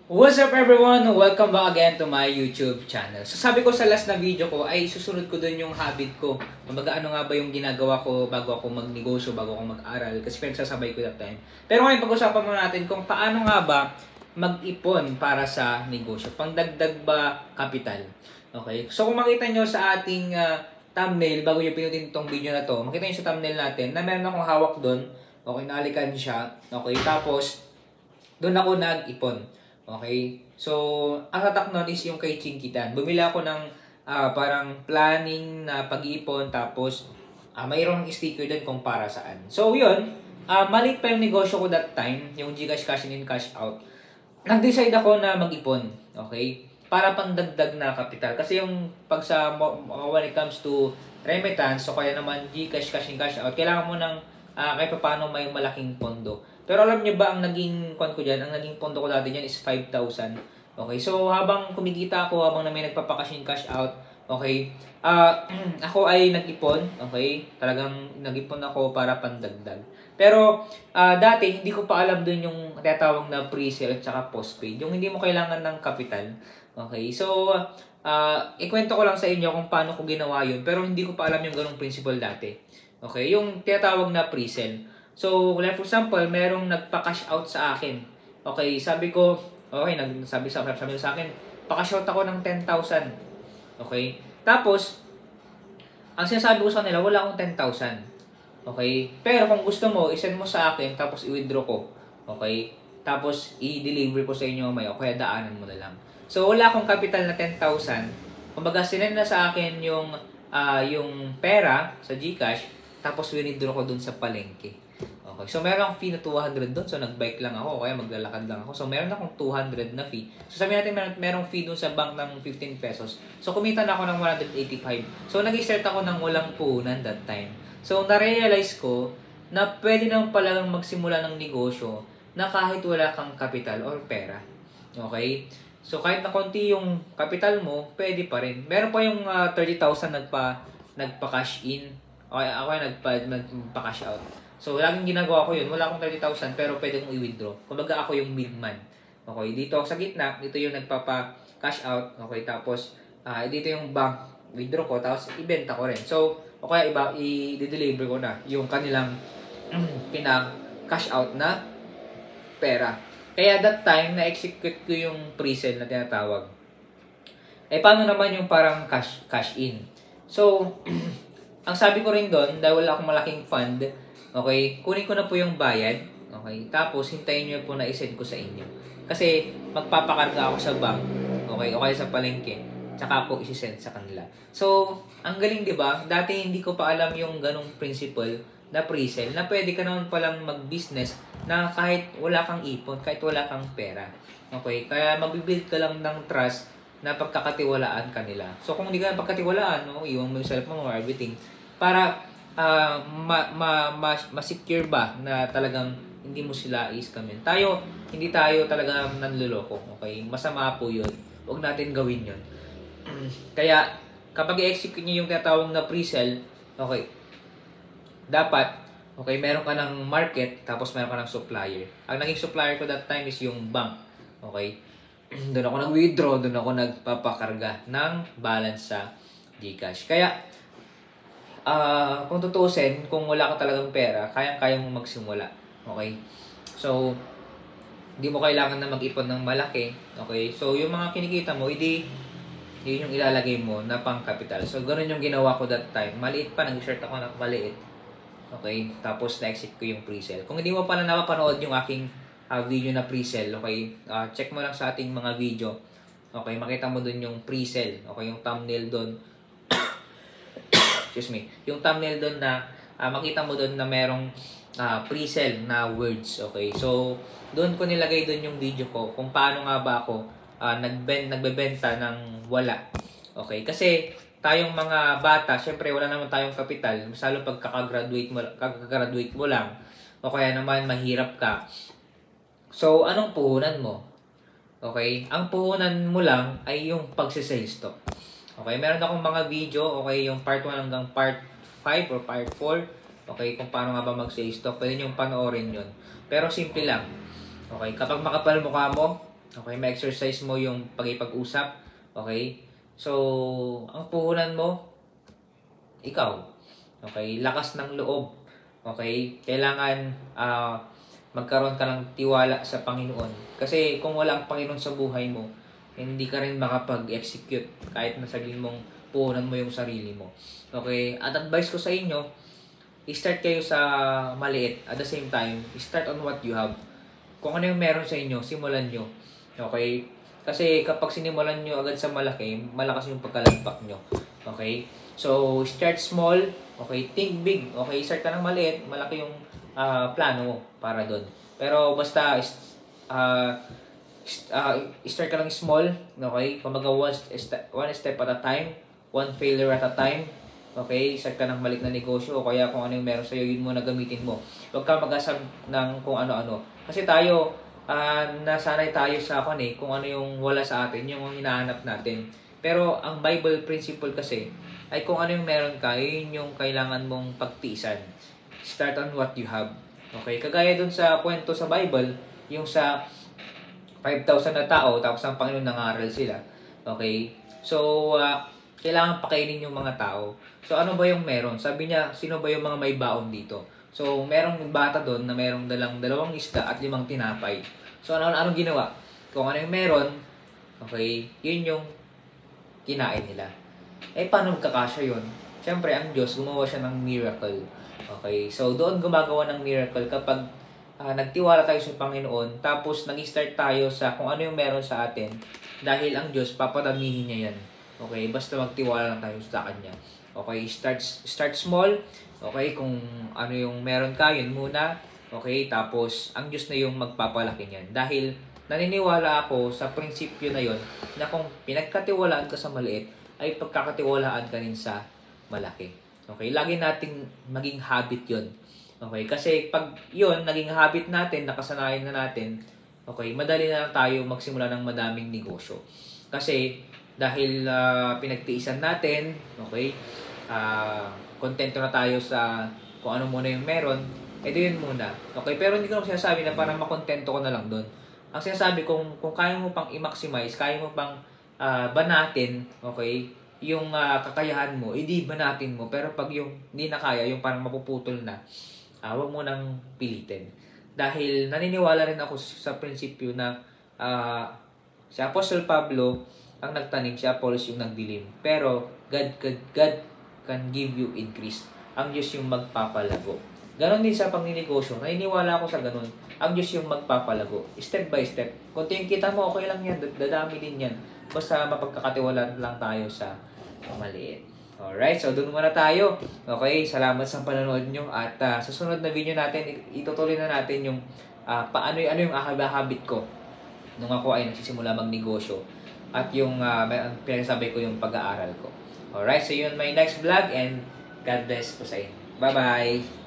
What's up everyone? Welcome back again to my YouTube channel. So sabi ko sa last na video ko ay susunod ko dun yung habit ko. Kumbaga ano nga ba yung ginagawa ko bago ako magnegosyo, bago ako mag-aral. Kasi pinagsasabay ko that time. Pero ngayon pag-usapan muna natin kung paano nga ba mag-ipon para sa negosyo. Pangdagdag ba kapital? Okay. So kung makita nyo sa ating thumbnail, bago nyo pinutin itong video na to, makita nyo sa thumbnail natin na meron akong hawak doon. Okay, naalikan siya. Okay, tapos doon ako nag-ipon. Okay? So, ang tatak nun is yung kay Chinkitan. Bumili ako ng parang planning na pag-iipon tapos mayroong sticker doon kung para saan. So, yun. Maliit pa yung negosyo ko that time, yung Gcash cash in, cash out. Nag-decide ako na mag-ipon. Okay? Para pandagdag na kapital. Kasi yung pag sa when it comes to remittance, so kaya naman Gcash cash in, cash out, kailangan mo ng kahit pa paano may malaking pondo. Pero alam niyo ba ang naging kon ko diyan, ang naging pondo ko dati diyan is 5,000. Okay, so habang kumikita ako, habang na may nagpapakash in cash out, okay, ako ay nag-ipon, okay, talagang nag-ipon ako para pandagdag. Pero dati hindi ko pa alam dun yung tinatawag na pre-sale at saka postpaid, yung hindi mo kailangan ng kapital. Okay, so ikwento ko lang sa inyo kung paano ko ginawa yun, pero hindi ko pa alam yung ganung principle dati. Okay, yung tinatawag na pre-sale. So, like for example, merong nagpa-cash out sa akin. Okay, sabi ko, okay, sabi sa akin, pa-cash out ako ng 10,000. Okay? Tapos, ang sinasabi ko sa kanila, wala akong 10,000. Okay? Pero kung gusto mo, isend mo sa akin, tapos i-withdraw ko. Okay? Tapos, i-deliver ko sa inyo may o kaya daanan mo na lang. So, wala akong capital na 10,000. Kumbaga, sinend na sa akin yung pera sa GCash, tapos withdraw ko dun sa palengke. Okay, so meron akong fee na 200 doon. So nag-bike lang ako, kaya maglalakad lang ako. So meron akong 200 na fee. So sabihin natin merong fee doon sa bank ng 15 pesos. So kumita na ako ng 185. So nag-start ako ng walang puhunan that time. So na-realize ko na pwede naman palang magsimula ng negosyo na kahit wala kang kapital or pera. Okay? So kahit na konti yung kapital mo, pwede pa rin. Meron pa yung 30,000 nagpa-cash in. Okay, ako ay nagpa-cash out. So, laging ginagawa ko yun. Wala akong 30,000 pero pwede kong i-withdraw. Kumbaga ako yung midman. Okay, dito sa gitna, dito yung nagpapa-cash out. Okay, tapos dito yung bank withdraw ko, tapos ibenta ko rin. So, o kaya i-deliver ko na yung kanilang pinang-cash out na pera. Kaya that time, na-execute ko yung pre-sale na tinatawag. Eh, paano naman yung parang cash in? So, ang sabi ko rin doon, dahil wala akong malaking fund, okay, kunin ko na po yung bayad. Okay, tapos hintayin nyo po na isend ko sa inyo. Kasi magpapakarga ako sa bank, okay, o kaya sa palengke, tsaka po isi-send sa kanila. So, ang galing 'di ba? Dati hindi ko pa alam yung ganong principle na pre-sale, na pwede ka naman palang mag-business na kahit wala kang ipon, kahit wala kang pera. Okay, kaya mag-build ka lang ng trust na pagkakatiwalaan kanila. So, kung hindi ka pagkatiwalaan, no, iwan mo yung cellphone mo or everything, para ma-secure ba na talagang hindi mo sila i-scamin. Hindi tayo talaga nanloloko. Okay? Masama po yun. Huwag natin gawin yun. Kaya, kapag i-execute nyo yung tinatawag na pre-sale, okay, dapat, okay, meron ka ng market, tapos meron ka ng supplier. Ang naging supplier ko that time is yung bank. Okay? Doon ako nag-withdraw, doon ako nagpapakarga ng balance sa GCash. Kaya, kung tutusin, kung wala ka talagang pera, kayang-kaya mo magsimula. Okay? So, hindi mo kailangan na mag-ipon ng malaki. Okay? So, yung mga kinikita mo, yun yung ilalagay mo na pang capital. So, ganun yung ginawa ko that time. Maliit pa, nag-start ako ng maliit. Okay? Tapos, na-exit ko yung pre-sale. Kung hindi mo pa na napapanood yung aking video na pre-sale, okay? Check mo lang sa ating mga video. Okay? Makita mo dun yung pre-sale. Okay? Yung thumbnail dun. Excuse me, yung thumbnail doon na makita mo doon na merong pre-sale na words, okay? So, doon ko nilagay doon yung video ko kung paano nga ba ako nagbebenta ng wala. Okay? Kasi tayong mga bata, syempre wala naman tayong kapital, masalo pag kakagraduate mo lang o kaya naman mahirap ka. So, anong puhunan mo? Okay? Ang puhunan mo lang ay yung pagse-sales stock. Okay, meron akong mga video, okay, yung part 1 hanggang part 5 or part 4. Okay, kung paano nga ba mag-sales stock, pwede nyo panoorin yun. Pero simple lang. Okay, kapag makapal mukha mo, Okay, ma-exercise mo yung pag-ipag-usap. Okay? So, ang puhunan mo, ikaw. Okay? Lakas ng loob. Okay? Kailangan magkaroon ka ng tiwala sa Panginoon. Kasi kung wala ang Panginoon sa buhay mo, hindi ka rin makapag-execute kahit na sabihin mong puhunan mo yung sarili mo. Okay? At advice ko sa inyo, i-start kayo sa maliit. At the same time, start on what you have. Kung ano yung meron sa inyo, simulan nyo. Okay? Kasi kapag sinimulan nyo agad sa malaki, malakas yung pagkalagpak nyo. Okay? So, start small. Okay? Think big. Okay? Start ka ng maliit. Malaki yung plano mo para doon. Pero basta start ka lang small. Okay? Kumbaga one step at a time. One failure at a time. Okay? Start ka ng maliit na negosyo o kaya kung ano yung meron sa'yo, yun muna gamitin mo. Huwag ka mag-asab ng kung ano-ano. Kasi tayo, nasanay tayo sa kung ano yung wala sa atin, yung hinahanap natin. Pero ang Bible principle kasi ay kung ano yung meron ka, yun yung kailangan mong pagtiisan. Start on what you have. Okay? Kagaya dun sa kwento sa Bible, yung sa 5,000 na tao, tapos ang Panginoon nangaral sila. Okay? So, kailangan pakainin yung mga tao. So, ano ba yung meron? Sabi niya, sino ba yung mga may baon dito? So, merong bata doon na merong dalang 2 isda at 5 tinapay. So, anong ginawa? Kung ano yung meron, okay, yun yung kinain nila. Eh, paano magkakasya yun? Siyempre, ang Diyos, gumawa siya ng miracle. Okay, so doon gumagawa ng miracle kapag nagtiwala tayo sa Panginoon, tapos nag-start tayo sa kung ano yung meron sa atin, dahil ang Diyos, papadamihin niya yan. Okay, basta magtiwala lang tayo sa Kanya. Okay, start small. Okay, kung ano yung meron ka, yun muna. Okay, tapos ang Diyos na yung magpapalaki niyan. Dahil naniniwala ako sa prinsipyo na yon na kung pinagkatiwalaan ka sa maliit, ay pagkakatiwalaan ka rin sa malaki. Okay, lagi nating maging habit yon. Okay, kasi pag yon naging habit natin, nakasanayan na natin, okay, madali na lang tayo magsimula ng madaming negosyo. Kasi dahil pinagtiisan natin, okay, kontento na tayo sa kung ano muna yung meron, ito yun muna. Okay, pero hindi ko naman sinasabi na parang makontento ko na lang doon. Ang sinasabi kung kaya mo pang i-maximize, kaya mo pang banatin, okay, yung kakayahan mo, hindi banatin mo. Pero pag yung hindi na kaya, yung parang mapuputol na, huwag mo nang pilitin. Dahil naniniwala rin ako sa prinsipyo na si Apostle Pablo ang nagtanim, si Apollos yung nagdilim. Pero God can give you increase. Ang Diyos yung magpapalago. Ganon din sa pagninegosyo. Naniniwala ako sa ganon. Ang Diyos yung magpapalago. Step by step. Kung yung kita mo, okay lang yan. Dadami din yan. Basta mapagkakatiwalaan lang tayo sa maliit. Alright, so doon muna tayo. Okay, salamat sa panonood nyo. At sa sunod na video natin, itutuloy na natin yung ano yung habit ko nung ako ay nagsisimula magnegosyo. At yung pinagsasabi ko yung pag-aaral ko. Alright, so yun my next vlog and God bless po sa inyo. Bye-bye!